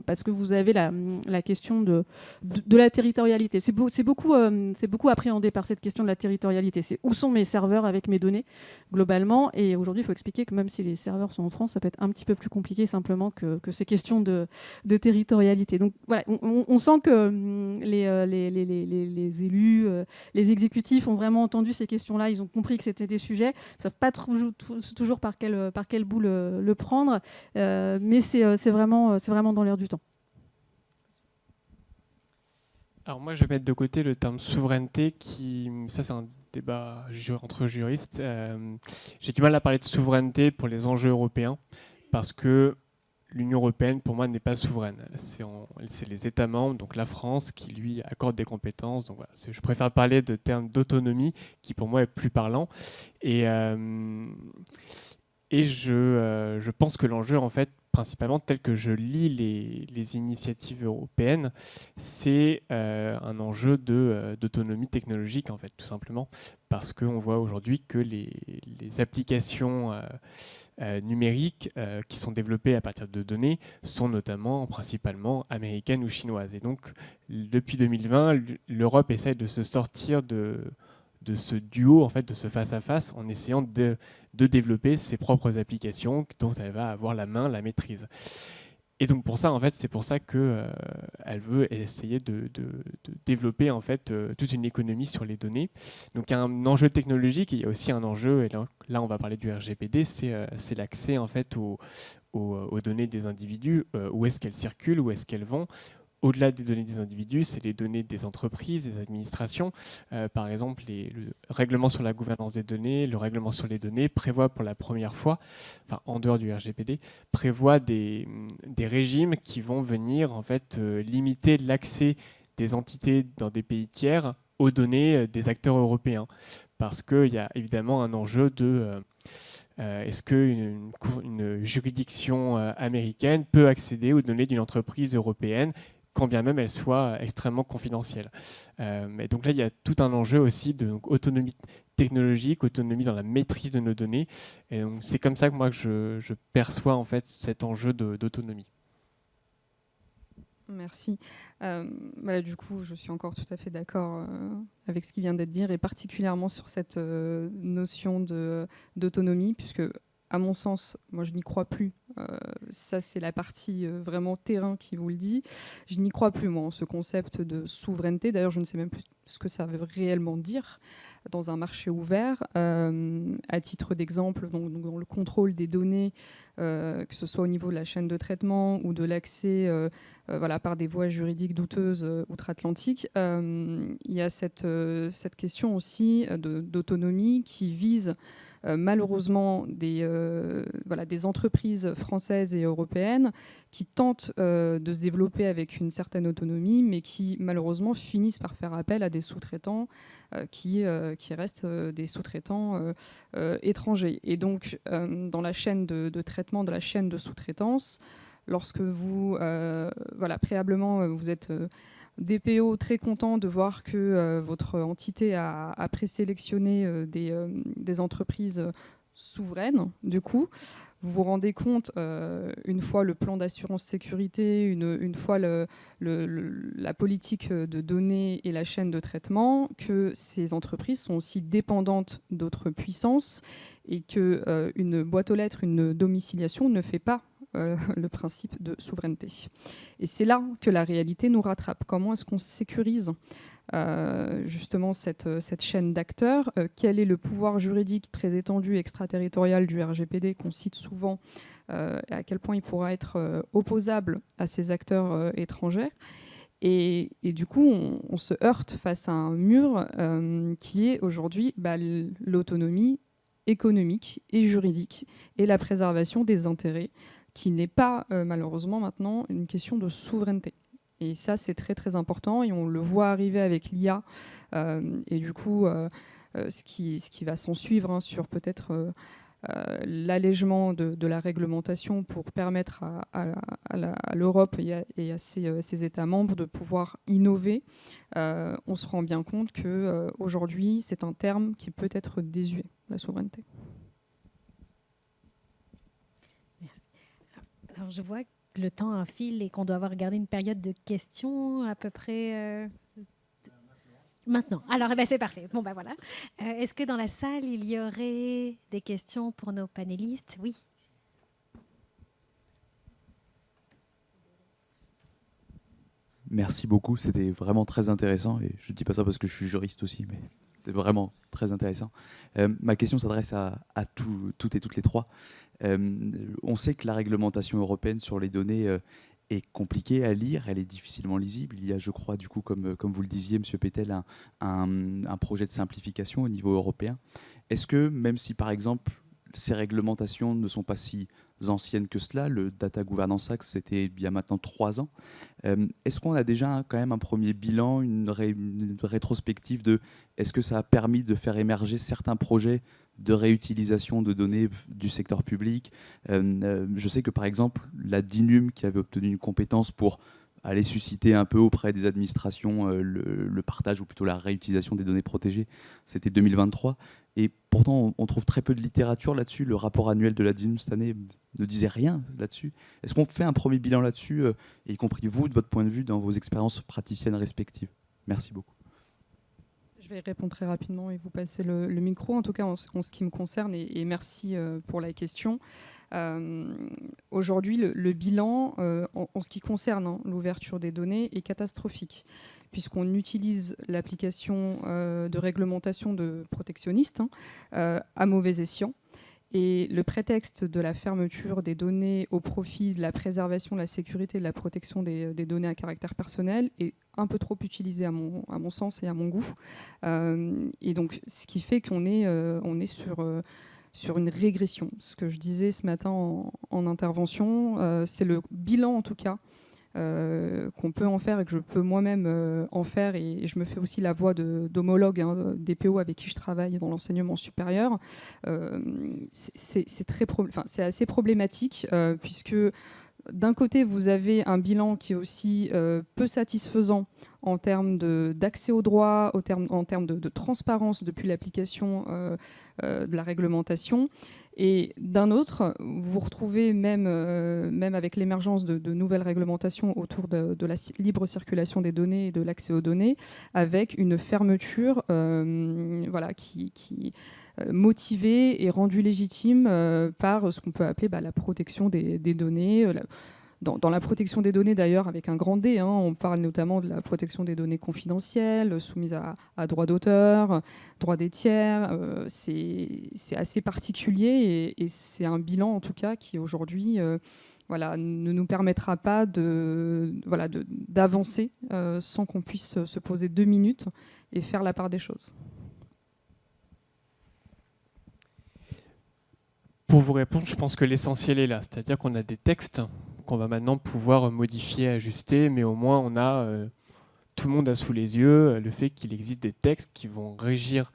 parce que vous avez la question de la territorialité. C'est beaucoup appréhendé par cette question de la territorialité. C'est où sont mes serveurs avec mes données, globalement. Et aujourd'hui, il faut expliquer que même si les serveurs sont en France, ça peut être un petit peu plus compliqué simplement que ces questions de territorialité. Donc voilà, on sent que les élus, les exécutifs ont vraiment entendu ces questions-là. Ils ont compris que c'était des sujets. Ils ne savent pas toujours par quel bout le prendre. Mais c'est vraiment dans l'air du temps. Alors moi, je vais mettre de côté le terme souveraineté, ça c'est un débat entre juristes. J'ai du mal à parler de souveraineté pour les enjeux européens, parce que l'Union européenne, pour moi, n'est pas souveraine. C'est les États membres, donc la France, qui lui accorde des compétences. Donc voilà, je préfère parler de termes d'autonomie, qui pour moi est plus parlant. Et je pense que l'enjeu, en fait, principalement tel que je lis les initiatives européennes, c'est un enjeu d'autonomie technologique, en fait, tout simplement, parce qu'on voit aujourd'hui que les applications numériques qui sont développées à partir de données sont principalement américaines ou chinoises. Et donc, depuis 2020, l'Europe essaie de se sortir de ce duo, en fait, de ce face-à-face, en essayant de développer ses propres applications dont elle va avoir la maîtrise. Et donc pour ça, en fait, c'est pour ça qu'elle veut essayer de développer en fait toute une économie sur les données. Donc il y a un enjeu technologique, et il y a aussi un enjeu, et là on va parler du RGPD, c'est l'accès en fait aux données des individus, où est-ce qu'elles circulent, où est-ce qu'elles vont. Au-delà des données des individus, c'est les données des entreprises, des administrations. Par exemple, le règlement sur la gouvernance des données, le règlement sur les données prévoit pour la première fois, en dehors du RGPD, prévoit des régimes qui vont venir en fait limiter l'accès des entités dans des pays tiers aux données des acteurs européens. Parce qu'il y a évidemment un enjeu de est-ce qu'une juridiction américaine peut accéder aux données d'une entreprise européenne, quand bien même elle soit extrêmement confidentielle. Et donc là, il y a tout un enjeu aussi d'autonomie technologique, autonomie dans la maîtrise de nos données. Et donc c'est comme ça que moi je perçois en fait cet enjeu d'autonomie. Merci. Voilà, du coup, je suis encore tout à fait d'accord avec ce qui vient d'être dit, et particulièrement sur cette notion d'autonomie, puisque, à mon sens, moi, je n'y crois plus. Ça, c'est la partie vraiment terrain qui vous le dit. Je n'y crois plus, moi, en ce concept de souveraineté. D'ailleurs, je ne sais même plus ce que ça veut réellement dire dans un marché ouvert. À titre d'exemple, donc, dans le contrôle des données, que ce soit au niveau de la chaîne de traitement ou de l'accès voilà, par des voies juridiques douteuses outre-Atlantique, il y a cette question aussi d'autonomie qui vise malheureusement des entreprises françaises et européennes qui tentent de se développer avec une certaine autonomie, mais qui malheureusement finissent par faire appel à des sous-traitants qui restent des sous-traitants étrangers. Et donc, dans la chaîne de traitement, de la chaîne de sous-traitance, lorsque vous, préalablement, vous êtes DPO très content de voir que votre entité a présélectionné des entreprises souveraines, du coup, vous vous rendez compte, une fois le plan d'assurance sécurité, une fois la politique de données et la chaîne de traitement, que ces entreprises sont aussi dépendantes d'autres puissances et qu'une boîte aux lettres, une domiciliation ne fait pas le principe de souveraineté. Et c'est là que la réalité nous rattrape. Comment est-ce qu'on sécurise justement cette chaîne d'acteurs? Quel est le pouvoir juridique très étendu extraterritorial du RGPD qu'on cite souvent, et à quel point il pourra être opposable à ces acteurs étrangers? Et du coup, on se heurte face à un mur qui est aujourd'hui l'autonomie économique et juridique et la préservation des intérêts, qui n'est pas malheureusement maintenant une question de souveraineté. Et ça, c'est très très important, et on le voit arriver avec l'IA, et du coup, ce qui va s'en suivre sur peut-être l'allègement de la réglementation pour permettre à l'Europe et à ses États membres de pouvoir innover. On se rend bien compte qu'aujourd'hui, c'est un terme qui peut être désuet, la souveraineté. Alors, je vois que le temps file et qu'on doit avoir gardé une période de questions à peu près maintenant. Alors, c'est parfait. Bon, voilà. Est-ce que dans la salle, il y aurait des questions pour nos panélistes? Oui. Merci beaucoup. C'était vraiment très intéressant. Et je ne dis pas ça parce que je suis juriste aussi, mais c'était vraiment très intéressant. Ma question s'adresse à toutes et toutes les trois. On sait que la réglementation européenne sur les données est compliquée à lire, elle est difficilement lisible. Il y a, je crois, du coup, comme vous le disiez, M. Pétel, un projet de simplification au niveau européen. Est-ce que, même si, par exemple, ces réglementations ne sont pas si anciennes que cela, le Data Governance Act, c'était il y a maintenant 3 ans, est-ce qu'on a déjà quand même un premier bilan, une rétrospective de est-ce que ça a permis de faire émerger certains projets de réutilisation de données du secteur public? Je sais que, par exemple, la DINUM, qui avait obtenu une compétence pour aller susciter un peu auprès des administrations le partage, ou plutôt la réutilisation des données protégées, c'était 2023. Et pourtant, on trouve très peu de littérature là-dessus. Le rapport annuel de la DINUM cette année ne disait rien là-dessus. Est-ce qu'on fait un premier bilan là-dessus, y compris vous, de votre point de vue, dans vos expériences praticiennes respectives? Merci beaucoup. Je vais répondre très rapidement et vous passer le micro, en tout cas en ce qui me concerne, et merci pour la question. Aujourd'hui, le bilan, en ce qui concerne l'ouverture des données, est catastrophique, puisqu'on utilise l'application de réglementation de protectionniste à mauvais escient. Et le prétexte de la fermeture des données au profit de la préservation, de la sécurité, de la protection des données à caractère personnel est un peu trop utilisé à mon sens et à mon goût. Et donc, ce qui fait qu'on est sur une régression. Ce que je disais ce matin en intervention, c'est le bilan en tout cas qu'on peut en faire et que je peux moi-même en faire, et je me fais aussi la voix d'homologue DPO avec qui je travaille dans l'enseignement supérieur. C'est assez problématique puisque d'un côté vous avez un bilan qui est aussi peu satisfaisant en termes d'accès aux droits, en termes de transparence depuis l'application de la réglementation. Et d'un autre, vous retrouvez même avec l'émergence de nouvelles réglementations autour de la libre circulation des données et de l'accès aux données, avec une fermeture qui motivée et rendue légitime par ce qu'on peut appeler la protection des données. Dans la protection des données, d'ailleurs, avec un grand D, on parle notamment de la protection des données confidentielles, soumises à droit d'auteur, droit des tiers. C'est assez particulier et c'est un bilan, en tout cas, qui aujourd'hui ne nous permettra pas d'avancer sans qu'on puisse se poser 2 minutes et faire la part des choses. Pour vous répondre, je pense que l'essentiel est là, c'est-à-dire qu'on a des textes qu'on va maintenant pouvoir modifier, ajuster, mais au moins tout le monde a sous les yeux le fait qu'il existe des textes qui vont régir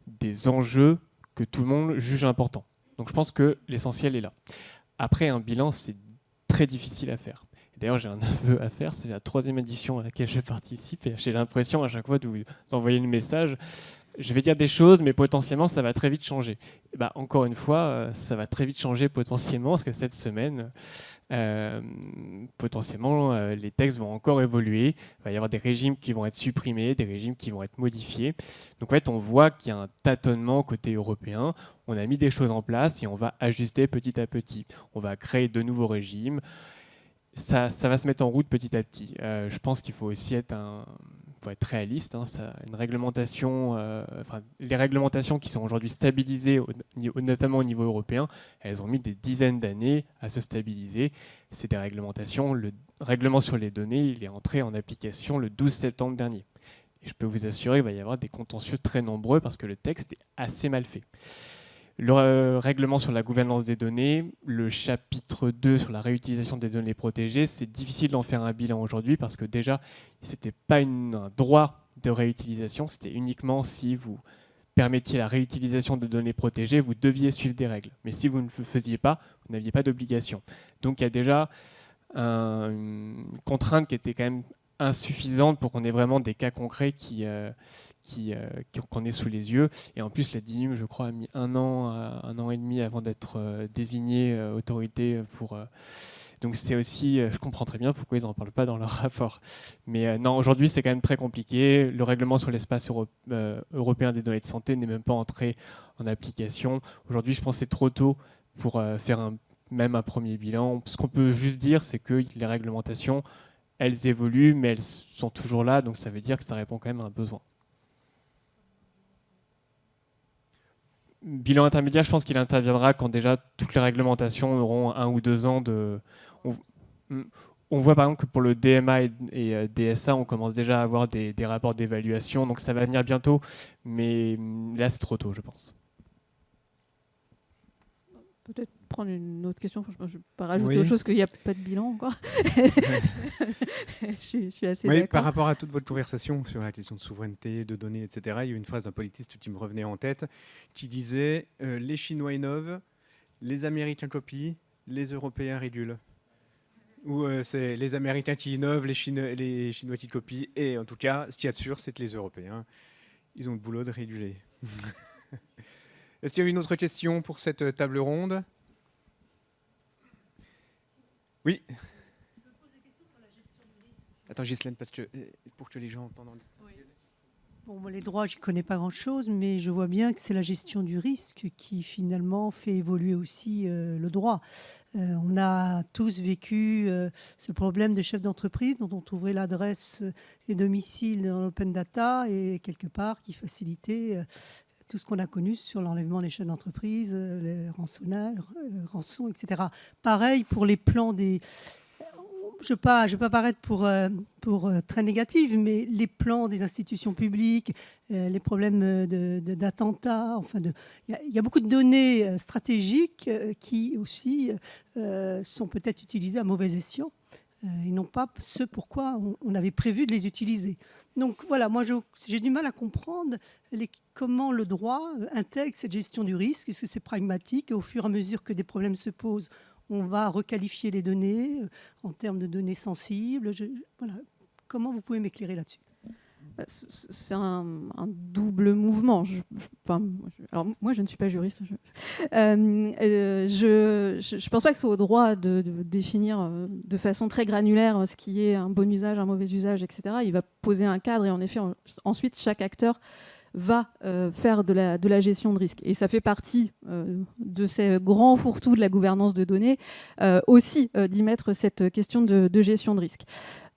des enjeux que tout le monde juge importants. Donc je pense que l'essentiel est là. Après, un bilan, c'est très difficile à faire. D'ailleurs, j'ai un aveu à faire, c'est la 3e édition à laquelle je participe et j'ai l'impression à chaque fois de vous envoyer le message. Je vais dire des choses, mais potentiellement, ça va très vite changer. Encore une fois, ça va très vite changer potentiellement, parce que cette semaine, potentiellement, les textes vont encore évoluer. Il va y avoir des régimes qui vont être supprimés, des régimes qui vont être modifiés. Donc, en fait, on voit qu'il y a un tâtonnement côté européen. On a mis des choses en place et on va ajuster petit à petit. On va créer de nouveaux régimes. Ça va se mettre en route petit à petit. Je pense qu'il faut aussi être réaliste. Une réglementation, les règlementations qui sont aujourd'hui stabilisées, notamment au niveau européen, elles ont mis des dizaines d'années à se stabiliser. C'est des réglementations. Le règlement sur les données, il est entré en application le 12 septembre dernier. Et je peux vous assurer qu'il va y avoir des contentieux très nombreux parce que le texte est assez mal fait. Le règlement sur la gouvernance des données, le chapitre 2 sur la réutilisation des données protégées, c'est difficile d'en faire un bilan aujourd'hui parce que déjà, ce n'était pas un droit de réutilisation, c'était uniquement si vous permettiez la réutilisation de données protégées, vous deviez suivre des règles. Mais si vous ne le faisiez pas, vous n'aviez pas d'obligation. Donc il y a déjà une contrainte qui était quand même insuffisante pour qu'on ait vraiment des cas concrets qu'on ait sous les yeux. Et en plus, la DINUM, je crois, a mis un an et demi avant d'être désignée autorité pour... Donc c'est aussi... je comprends très bien pourquoi ils n'en parlent pas dans leur rapport. Mais non, aujourd'hui, c'est quand même très compliqué. Le règlement sur l'espace européen des données de santé n'est même pas entré en application. Aujourd'hui, je pense que c'est trop tôt pour faire même un premier bilan. Ce qu'on peut juste dire, c'est que les réglementations, elles évoluent, mais elles sont toujours là, donc ça veut dire que ça répond quand même à un besoin. Bilan intermédiaire, je pense qu'il interviendra quand déjà toutes les réglementations auront 1 ou 2 ans de... On voit par exemple que pour le DMA et DSA, on commence déjà à avoir des rapports d'évaluation, donc ça va venir bientôt, mais là c'est trop tôt, je pense. Peut-être prendre une autre question. Je ne vais pas rajouter autre chose qu'il n'y a pas de bilan encore. je suis assez d'accord. Par rapport à toute votre conversation sur la question de souveraineté, de données, etc., il y a eu une phrase d'un politiste qui me revenait en tête qui disait les Chinois innovent, les Américains copient, les Européens régulent. Ou c'est les Américains qui innovent, les Chinois qui copient. Et en tout cas, ce qu'il y a de sûr, c'est que les Européens, ils ont le boulot de réguler. Est-ce qu'il y a une autre question pour cette table ronde ? Oui. Je me pose des questions sur la gestion du risque. Attends, Ghislaine, parce que pour que les gens entendent en distanciel. Bon, moi, les droits, je ne connais pas grand-chose, mais je vois bien que c'est la gestion du risque qui, finalement, fait évoluer aussi le droit. On a tous vécu ce problème de chef d'entreprise dont on trouverait l'adresse et domicile dans l'open data et quelque part qui facilitait tout ce qu'on a connu sur l'enlèvement des chefs d'entreprise, les rançonnages, rançons, etc. Pareil pour les plans des... Je ne vais pas paraître pour très négative, mais les plans des institutions publiques, les problèmes d'attentats, enfin, il y a beaucoup de données stratégiques qui aussi sont peut-être utilisées à mauvais escient. Et non pas ce pourquoi on avait prévu de les utiliser. Donc voilà, moi j'ai du mal à comprendre comment le droit intègre cette gestion du risque. Est-ce que c'est pragmatique et au fur et à mesure que des problèmes se posent, on va requalifier les données en termes de données sensibles. Voilà. Comment vous pouvez m'éclairer là-dessus ? C'est un double mouvement. Alors moi, je ne suis pas juriste. Je pense pas que ce soit au droit de définir de façon très granulaire ce qui est un bon usage, un mauvais usage, etc. Il va poser un cadre et en effet, ensuite, chaque acteur va faire de la gestion de risque. Et ça fait partie de ces grands fourre-tout de la gouvernance de données, aussi d'y mettre cette question de gestion de risque.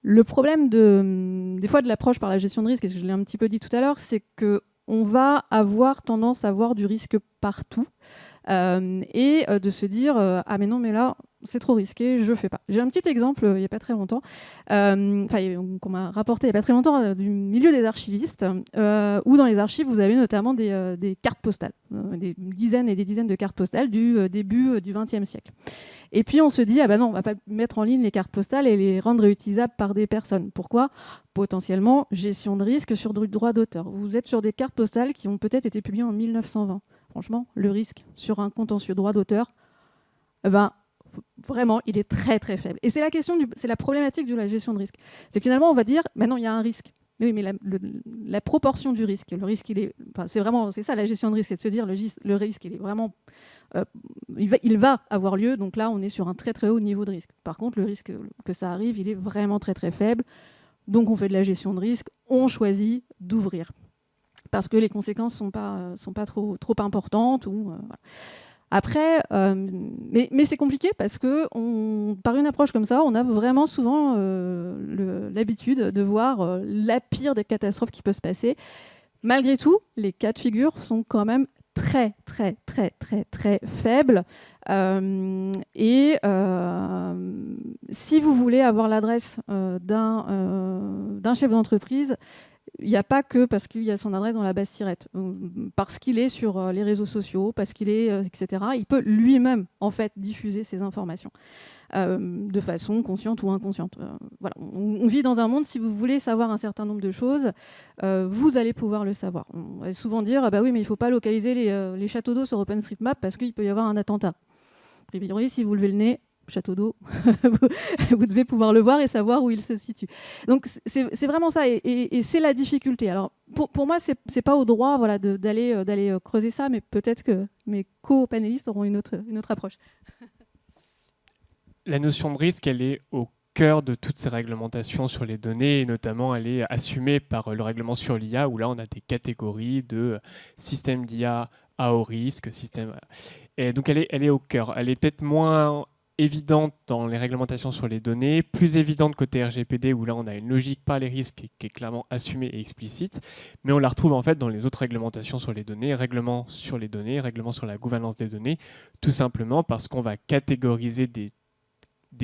Le problème des fois de l'approche par la gestion de risque, et je l'ai un petit peu dit tout à l'heure, c'est qu'on va avoir tendance à voir du risque partout et de se dire ah mais non mais là c'est trop risqué, je fais pas. J'ai un petit exemple il n'y a pas très longtemps, qu'on m'a rapporté il n'y a pas très longtemps du milieu des archivistes, où dans les archives vous avez notamment des cartes postales, des dizaines et des dizaines de cartes postales du début du XXe siècle. Et puis on se dit, ah ben non, on va pas mettre en ligne les cartes postales et les rendre réutilisables par des personnes. Pourquoi ? Potentiellement, gestion de risque sur du droit d'auteur. Vous êtes sur des cartes postales qui ont peut-être été publiées en 1920. Franchement, le risque sur un contentieux droit d'auteur, vraiment, il est très très faible. Et c'est la problématique de la gestion de risque. C'est que finalement, on va dire, maintenant il y a un risque. Oui, mais la proportion du risque, c'est ça la gestion de risque, c'est de se dire le risque, il est vraiment, il va avoir lieu. Donc là, on est sur un très très haut niveau de risque. Par contre, le risque que ça arrive, il est vraiment très très faible. Donc on fait de la gestion de risque, on choisit d'ouvrir parce que les conséquences sont pas trop importantes voilà. Après, mais c'est compliqué parce que par une approche comme ça, on a vraiment souvent l'habitude de voir la pire des catastrophes qui peut se passer. Malgré tout, les cas de figure sont quand même très, très, très, très, très faibles. Si vous voulez avoir l'adresse d'un chef d'entreprise, il n'y a pas que parce qu'il y a son adresse dans la base SIRET, parce qu'il est sur les réseaux sociaux, parce qu'il est, etc. Il peut lui-même, en fait, diffuser ces informations de façon consciente ou inconsciente. Voilà. On vit dans un monde, si vous voulez savoir un certain nombre de choses, vous allez pouvoir le savoir. On va souvent dire, ah bah oui, mais il ne faut pas localiser les châteaux d'eau sur OpenStreetMap parce qu'il peut y avoir un attentat. A priori, si vous levez le nez, château d'eau, vous devez pouvoir le voir et savoir où il se situe. Donc c'est vraiment ça, et c'est la difficulté. Alors pour moi, c'est pas au droit, voilà, d'aller creuser ça, mais peut-être que mes co-panélistes auront une autre approche. La notion de risque, elle est au cœur de toutes ces réglementations sur les données, et notamment elle est assumée par le règlement sur l'IA, où là on a des catégories de système d'IA à haut risque, et donc elle est au cœur. Elle est peut-être moins évidente dans les réglementations sur les données, plus évidente côté RGPD, où là on a une logique par les risques qui est clairement assumée et explicite, mais on la retrouve en fait dans les autres réglementations sur les données, règlements sur les données, règlements sur la gouvernance des données, tout simplement parce qu'on va catégoriser des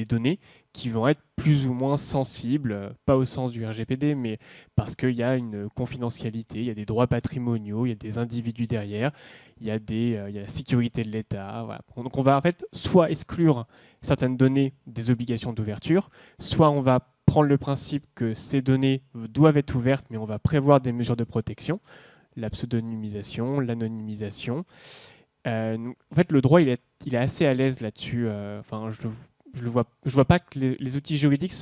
données qui vont être plus ou moins sensibles, pas au sens du RGPD, mais parce qu'il y a une confidentialité, il y a des droits patrimoniaux, il y a des individus derrière, il y a la sécurité de l'État. Voilà. Donc on va en fait soit exclure certaines données des obligations d'ouverture, soit on va prendre le principe que ces données doivent être ouvertes, mais on va prévoir des mesures de protection, la pseudonymisation, l'anonymisation. En fait, le droit, il est assez à l'aise là-dessus. Je vois pas que les outils juridiques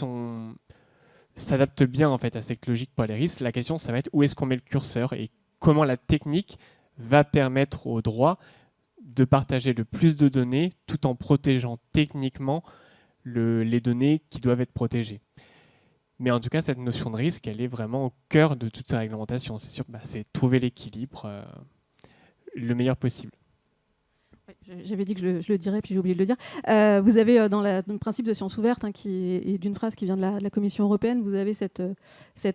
s'adaptent bien en fait à cette logique pour les risques. La question, ça va être où est-ce qu'on met le curseur et comment la technique va permettre au droit de partager le plus de données tout en protégeant techniquement les données qui doivent être protégées. Mais en tout cas, cette notion de risque, elle est vraiment au cœur de toute ces réglementations. C'est sûr, c'est trouver l'équilibre le meilleur possible. J'avais dit que je le dirais, puis j'ai oublié de le dire. Vous avez dans le principe de science ouverte, qui est d'une phrase qui vient de la Commission européenne, vous avez cette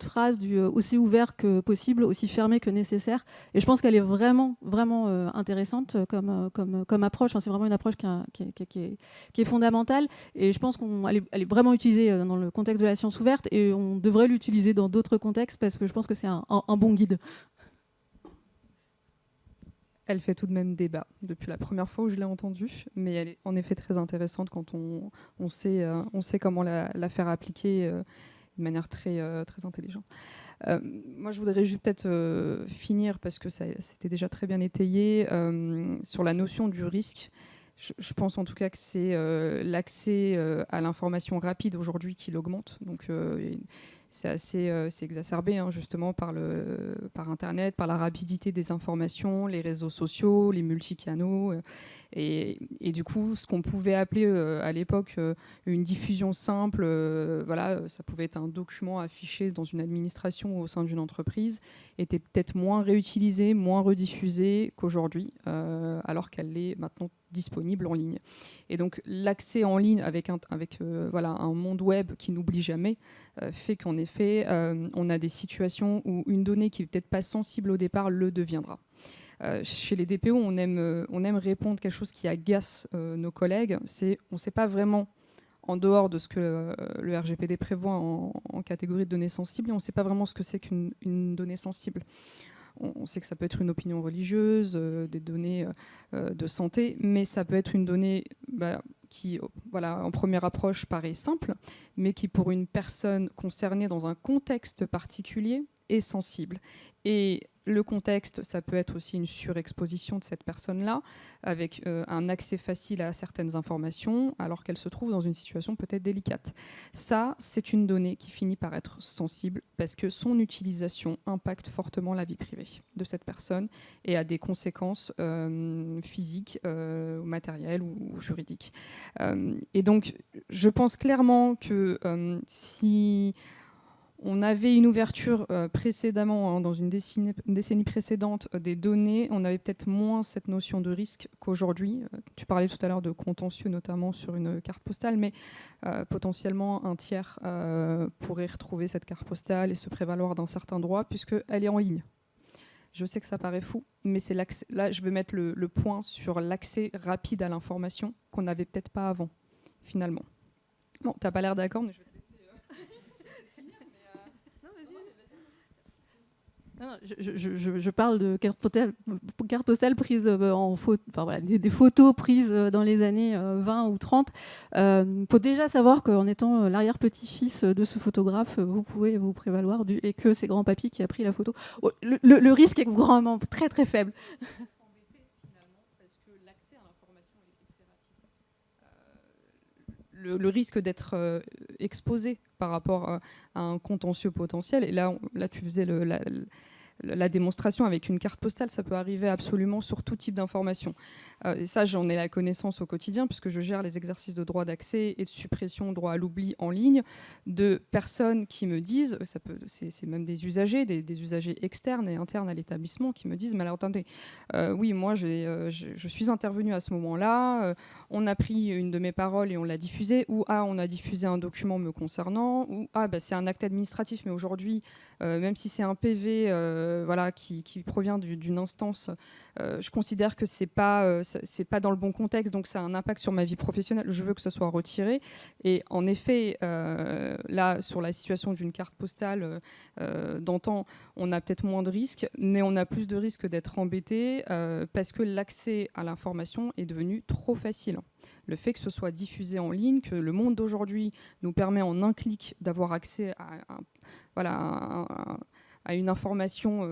phrase du aussi ouvert que possible, aussi fermé que nécessaire. Et je pense qu'elle est vraiment, vraiment intéressante comme approche. Enfin, c'est vraiment une approche qui est fondamentale. Et je pense qu'elle est vraiment utilisée dans le contexte de la science ouverte, et on devrait l'utiliser dans d'autres contextes parce que je pense que c'est un bon guide. Elle fait tout de même débat depuis la première fois où je l'ai entendue, mais elle est en effet très intéressante quand on sait comment la faire appliquer de manière très, très intelligente. Moi, je voudrais juste peut-être finir, parce que c'était déjà très bien étayé, sur la notion du risque. Je pense en tout cas que c'est l'accès à l'information rapide aujourd'hui qui l'augmente. Donc, c'est exacerbé justement par Internet, par la rapidité des informations, les réseaux sociaux, les multicanaux. Et du coup, ce qu'on pouvait appeler à l'époque une diffusion simple, ça pouvait être un document affiché dans une administration ou au sein d'une entreprise, était peut-être moins réutilisé, moins rediffusé qu'aujourd'hui, alors qu'elle est maintenant disponible en ligne. Et donc l'accès en ligne avec un monde web qui n'oublie jamais fait qu'en effet, on a des situations où une donnée qui n'est peut-être pas sensible au départ le deviendra. Chez les DPO, on aime répondre quelque chose qui agace nos collègues, c'est on ne sait pas vraiment, en dehors de ce que le RGPD prévoit en catégorie de données sensibles, on ne sait pas vraiment ce que c'est qu'une donnée sensible. On sait que ça peut être une opinion religieuse, des données de santé, mais ça peut être une donnée qui, en première approche, paraît simple, mais qui, pour une personne concernée dans un contexte particulier, est sensible. Et le contexte, ça peut être aussi une surexposition de cette personne-là, avec un accès facile à certaines informations, alors qu'elle se trouve dans une situation peut-être délicate. Ça, c'est une donnée qui finit par être sensible, parce que son utilisation impacte fortement la vie privée de cette personne et a des conséquences physiques, matérielles ou juridiques. Et donc, je pense clairement que si on avait une ouverture précédemment, dans une décennie précédente, des données, on avait peut-être moins cette notion de risque qu'aujourd'hui. Tu parlais tout à l'heure de contentieux, notamment sur une carte postale, mais potentiellement un tiers pourrait retrouver cette carte postale et se prévaloir d'un certain droit, puisqu'elle est en ligne. Je sais que ça paraît fou, mais c'est l'accès. Là, je vais mettre le point sur l'accès rapide à l'information qu'on n'avait peut-être pas avant, finalement. Bon, t'as pas l'air d'accord, mais je vais te laisser finir. Non, je parle de carte postale prise en photo, des photos prises dans les années 20 ou 30. Faut déjà savoir qu'en étant l'arrière-petit-fils de ce photographe, vous pouvez vous prévaloir et que c'est grand-papy qui a pris la photo. Le risque est vraiment très très faible. Le risque d'être exposé par rapport à un contentieux potentiel. Et là tu faisais la démonstration avec une carte postale, ça peut arriver absolument sur tout type d'information. Et ça, j'en ai la connaissance au quotidien, puisque je gère les exercices de droit d'accès et de suppression droit à l'oubli en ligne, de personnes qui me disent, c'est même des usagers, des usagers externes et internes à l'établissement, qui me disent, mais alors attendez, oui, moi je suis intervenue à ce moment-là, on a pris une de mes paroles et on l'a diffusée, ou on a diffusé un document me concernant, ou c'est un acte administratif, mais aujourd'hui, même si c'est un PV qui provient d'une instance, je considère que c'est pas dans le bon contexte, donc ça a un impact sur ma vie professionnelle, je veux que ça soit retiré. Et en effet, là, sur la situation d'une carte postale d'antan, on a peut-être moins de risques, mais on a plus de risques d'être embêté parce que l'accès à l'information est devenu trop facile. Le fait que ce soit diffusé en ligne, que le monde d'aujourd'hui nous permet en un clic d'avoir accès à une information,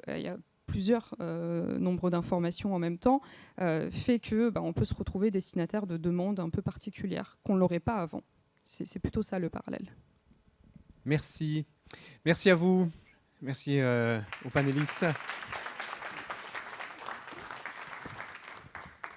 il y a plusieurs nombres d'informations en même temps, fait que on peut se retrouver destinataire de demandes un peu particulières qu'on ne l'aurait pas avant. C'est plutôt ça le parallèle. Merci. Merci à vous. Merci aux panélistes.